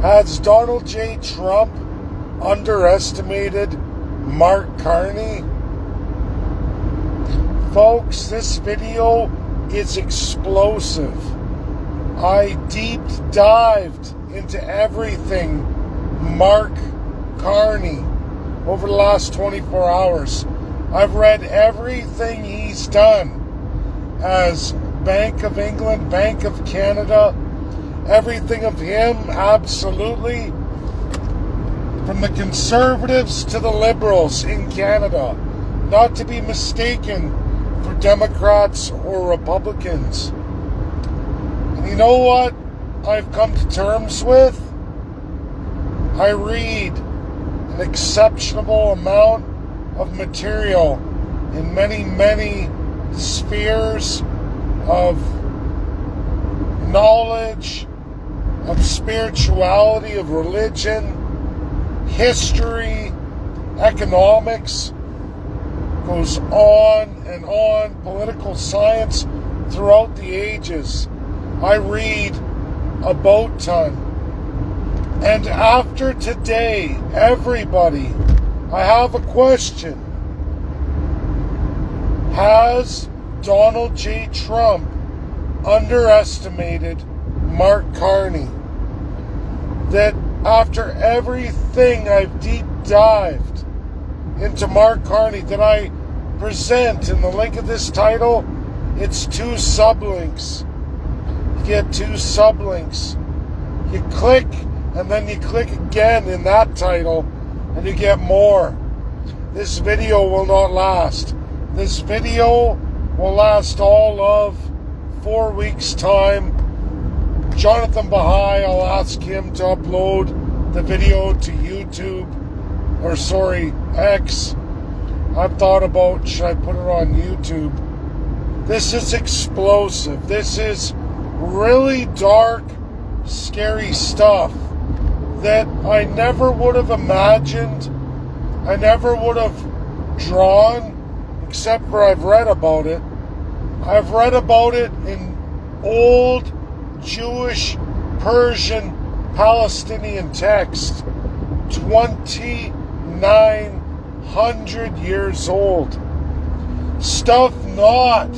Has Donald J. Trump underestimated Mark Carney? Folks, this video is explosive. I deep dived into everything Mark Carney over the last 24 hours. I've read everything he's done as Bank of England, Bank of Canada, everything of him, absolutely. From the Conservatives to the Liberals in Canada, not to be mistaken for Democrats or Republicans. And you know what I've come to terms with? I read an exceptional amount of material in many, many spheres of knowledge, of spirituality, of religion, history, economics, goes on and on, political science throughout the ages. I read a boat ton. And after today, everybody, I have a question. Has Donald J. Trump underestimated Mark Carney? That after everything I've deep dived into Mark Carney that I present in the link of this title, it's 2 sublinks. You get 2 sublinks. You click and then you click again in that title and you get more. This video will not last. This video will last all of 4 weeks' time. Jonathan Bahai, I'll ask him to upload the video to YouTube, X. I've thought about, should I put it on YouTube? This is explosive. This is really dark, scary stuff that I never would have imagined, I never would have drawn, except for I've read about it. I've read about it in old Jewish, Persian, Palestinian text, 2,900 years old. Stuff not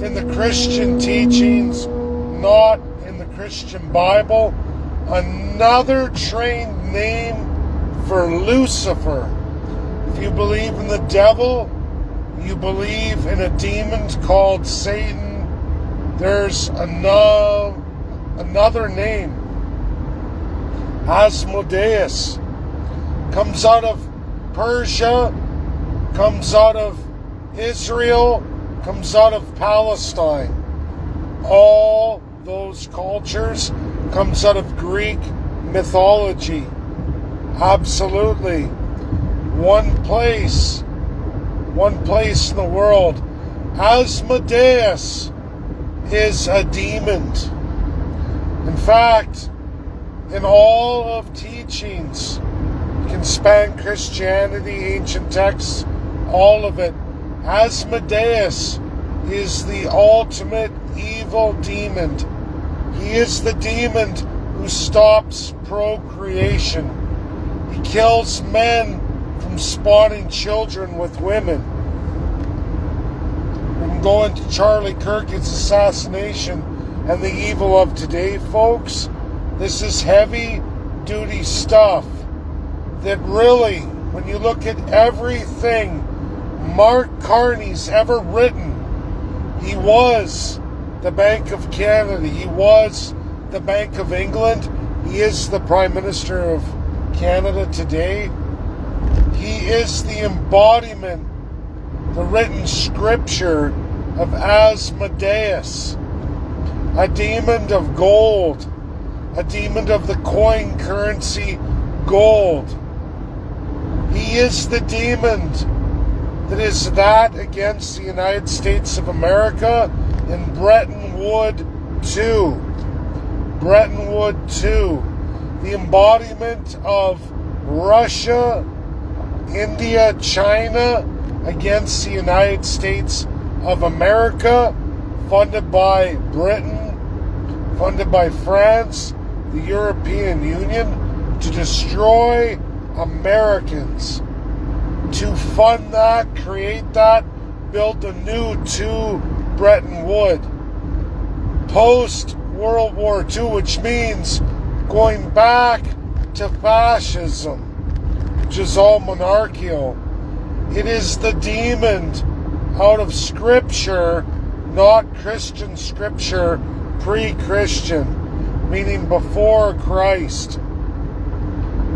in the Christian teachings, not in the Christian Bible. Another trained name for Lucifer. If you believe in the devil, you believe in a demon called Satan, there's another name. Asmodeus. Comes out of Persia, comes out of Israel, comes out of Palestine. All those cultures comes out of Greek mythology. Absolutely. One place in the world. Asmodeus is a demon. In fact, in all of teachings, you can span Christianity, ancient texts, all of it. Asmodeus is the ultimate evil demon. He is the demon who stops procreation. He kills men from spawning children with women. We can go into Charlie Kirk's assassination and the evil of today, folks. This is heavy-duty stuff that really, when you look at everything Mark Carney's ever written, he was the Bank of Canada, he was the Bank of England, he is the Prime Minister of Canada today. He is the embodiment, the written scripture of Asmodeus, a demon of gold, a demon of the coin currency gold. He is the demon that is that against the United States of America in Bretton Woods II. Bretton Woods II. The embodiment of Russia, India, China against the United States of America, funded by Britain, funded by France, the European Union to destroy Americans. To fund that, create that, build a new to Bretton Woods. Post-World War II, which means going back to fascism, which is all monarchical. It is the demon out of Scripture, not Christian Scripture, pre-Christian, meaning before Christ.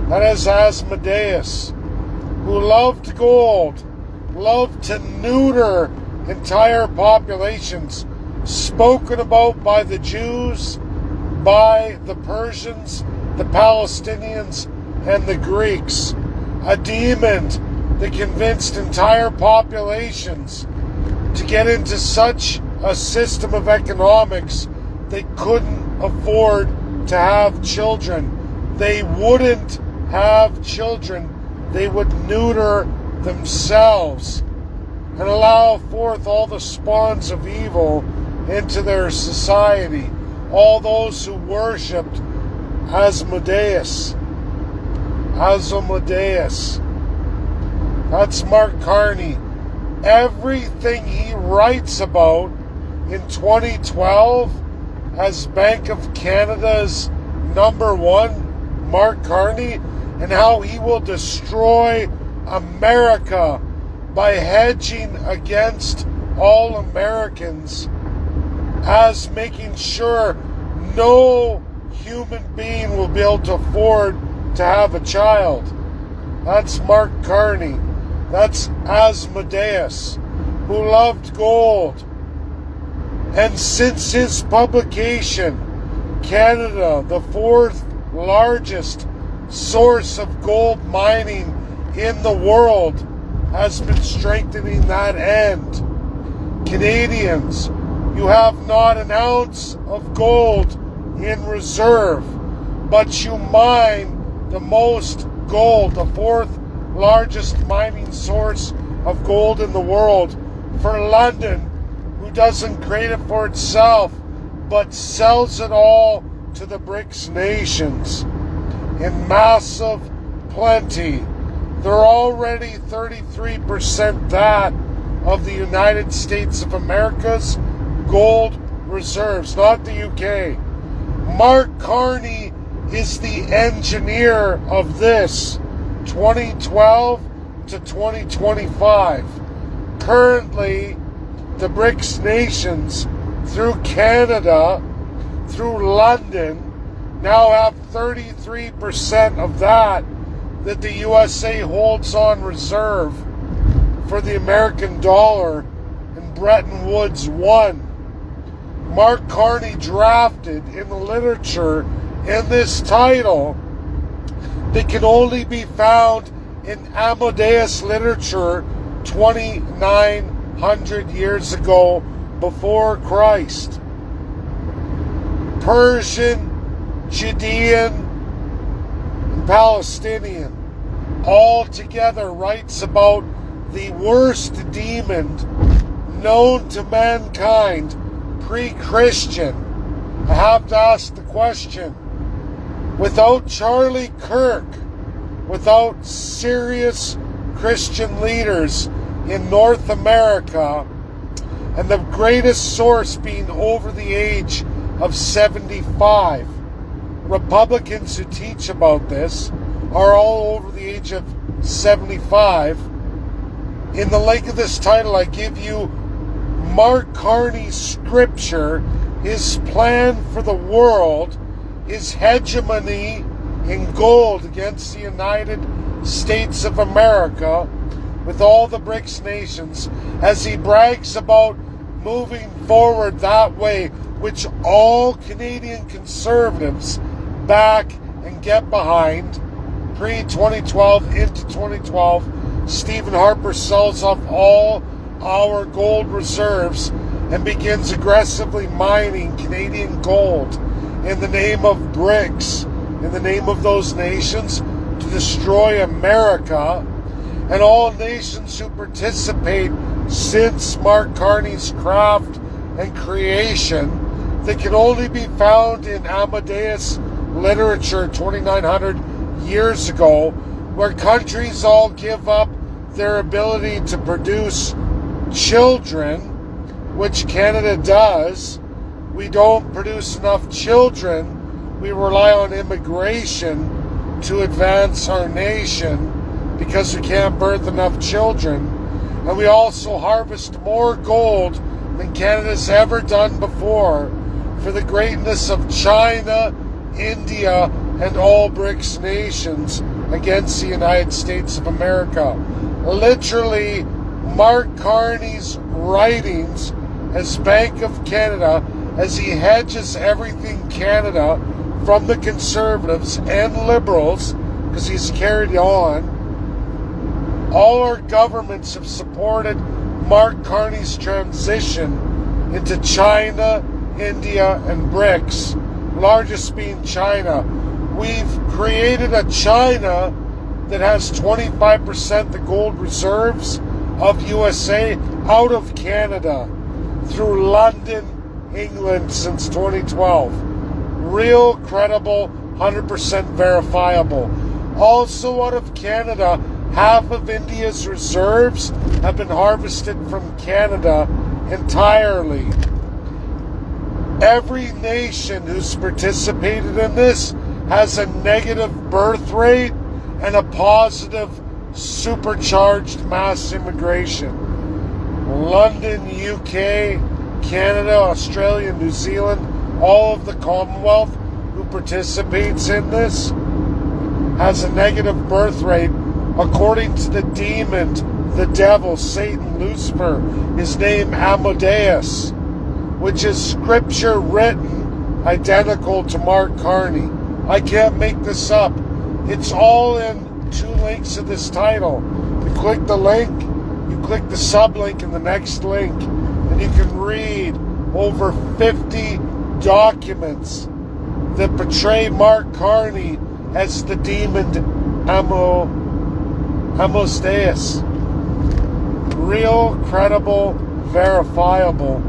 That is Asmodeus, who loved gold, loved to neuter entire populations, spoken about by the Jews, by the Persians, the Palestinians, and the Greeks. A demon that convinced entire populations to get into such a system of economics they couldn't afford to have children. They wouldn't have children. They would neuter themselves and allow forth all the spawns of evil into their society. All those who worshipped Asmodeus. That's Mark Carney. Everything he writes about in 2012 as Bank of Canada's #1, Mark Carney, and how he will destroy America by hedging against all Americans, as making sure no human being will be able to afford to have a child. That's Mark Carney. That's Asmodeus, who loved gold. And since his publication, Canada, the 4th largest source of gold mining in the world, has been strengthening that end. Canadians, you have not an ounce of gold in reserve, but you mine the most gold, the 4th largest mining source of gold in the world, for London, who doesn't create it for itself, but sells it all to the BRICS nations in massive plenty. They're already 33% that of the United States of America's gold reserves, not the UK. Mark Carney is the engineer of this, 2012 to 2025. Currently, the BRICS nations, through Canada, through London, now have 33% of that the USA holds on reserve for the American dollar in Bretton Woods 1. Mark Carney drafted in the literature in this title that can only be found in Amadeus literature 2,900 years ago before Christ. Persian, Judean, and Palestinian all together writes about the worst demon known to mankind pre-Christian. I have to ask the question, without Charlie Kirk, without serious Christian leaders in North America, and the greatest source being over the age of 75, Republicans who teach about this are all over the age of 75. In the link of this title, I give you Mark Carney's scripture, his plan for the world, his hegemony in gold against the United States of America with all the BRICS nations, as he brags about moving forward that way, which all Canadian conservatives back and get behind. Pre-2012 into 2012, Stephen Harper sells off all our gold reserves and begins aggressively mining Canadian gold in the name of BRICS, in the name of those nations, to destroy America. And all nations who participate since Mark Carney's craft and creation, that can only be found in Amadeus literature 2,900 years ago, where countries all give up their ability to produce children, which Canada does. We don't produce enough children. We rely on immigration to advance our nation because we can't birth enough children. And we also harvest more gold than Canada's ever done before for the greatness of China, India, and all BRICS nations against the United States of America. Literally, Mark Carney's writings as Bank of Canada, as he hedges everything Canada from the Conservatives and Liberals, because he's carried on. All our governments have supported Mark Carney's transition into China, India, and BRICS, largest being China. We've created a China that has 25% the gold reserves of USA out of Canada through London, England since 2012. Real, credible, 100% verifiable. Also out of Canada, half of India's reserves have been harvested from Canada entirely. Every nation who's participated in this has a negative birth rate and a positive supercharged mass immigration. London, UK, Canada, Australia, New Zealand, all of the Commonwealth who participates in this has a negative birth rate according to the demon, the devil, Satan, Lucifer, his name Amadeus, which is scripture written identical to Mark Carney. I can't make this up. It's all in 2 links of this title. You click the link, you click the sublink in the next link, and you can read over 50 documents that portray Mark Carney as the demon Amadeus. Real, credible, verifiable.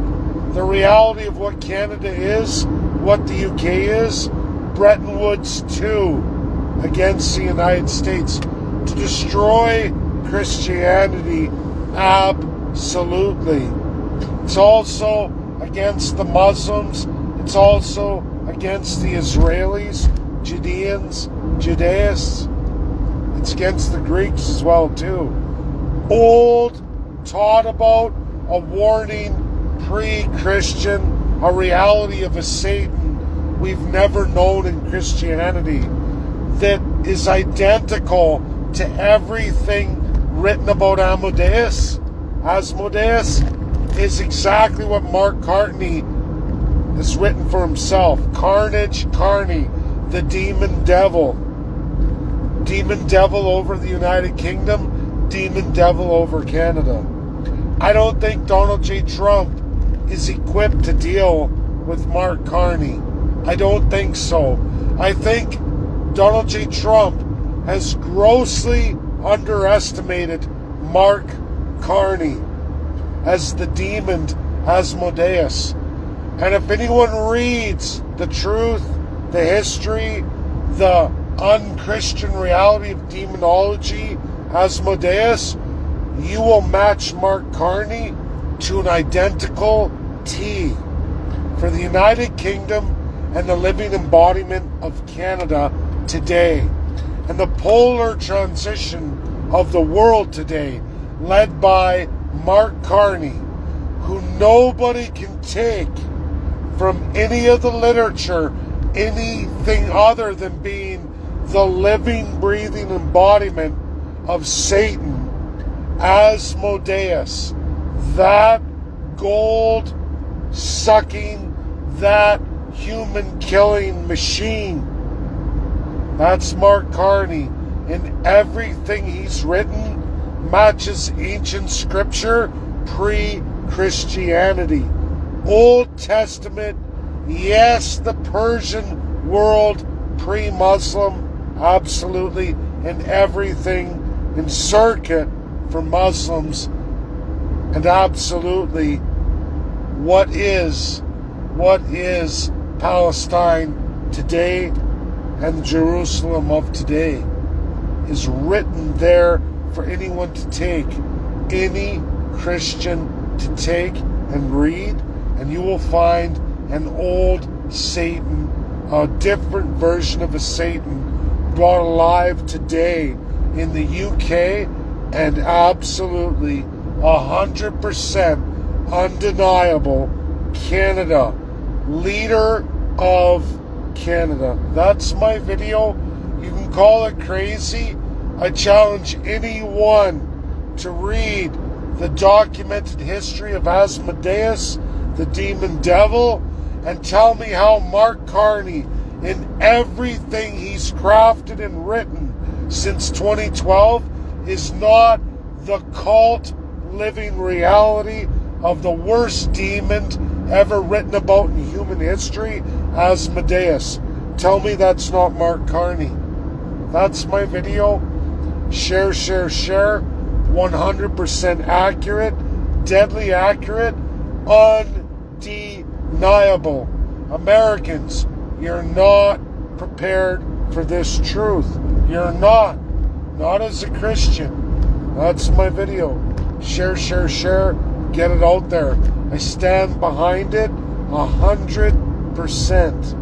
The reality of what Canada is, what the UK is, Bretton Woods 2 against the United States to destroy Christianity. Absolutely. It's also against the Muslims. It's also against the Israelis, Judeans, Judaists. It's against the Greeks as well too. Old, taught about, a warning, pre-Christian, a reality of a Satan we've never known in Christianity that is identical to everything written about Amadeus. Asmodeus is exactly what Mark Carney has written for himself. Carnage, Carney, the demon devil. Demon devil over the United Kingdom, demon devil over Canada. I don't think Donald J. Trump is equipped to deal with Mark Carney. I don't think so. I think Donald J. Trump has grossly underestimated Mark Carney as the demon Asmodeus. And if anyone reads the truth, the history, the unchristian reality of demonology, Asmodeus, you will match Mark Carney to an identical T. For the United Kingdom and the living embodiment of Canada today, and the polar transition of the world today, led by Mark Carney, who nobody can take from any of the literature anything other than being the living, breathing embodiment of Satan, Asmodeus, that gold-sucking, that human-killing machine. That's Mark Carney, and everything he's written matches ancient scripture pre-Christianity. Old Testament, yes, the Persian world pre-Muslim, absolutely, and everything in circuit for Muslims, and absolutely what is Palestine today and Jerusalem of today is written there for anyone to take, any Christian to take and read, and you will find an old Satan, a different version of a Satan brought alive today in the UK, and absolutely 100% undeniable Canada, leader of Canada. That's my video. You can call it crazy. I challenge anyone to read the documented history of Asmodeus, the demon devil, and tell me how Mark Carney, in everything he's crafted and written since 2012, is not the cult living reality of the worst demon ever written about in human history, Asmodeus. Tell me that's not Mark Carney. That's my video. Share, share, share. 100% accurate, deadly accurate, undeniable. Americans, you're not prepared for this truth. You're not. Not as a Christian. That's my video. Share, share, share. Get it out there. I stand behind it 100%.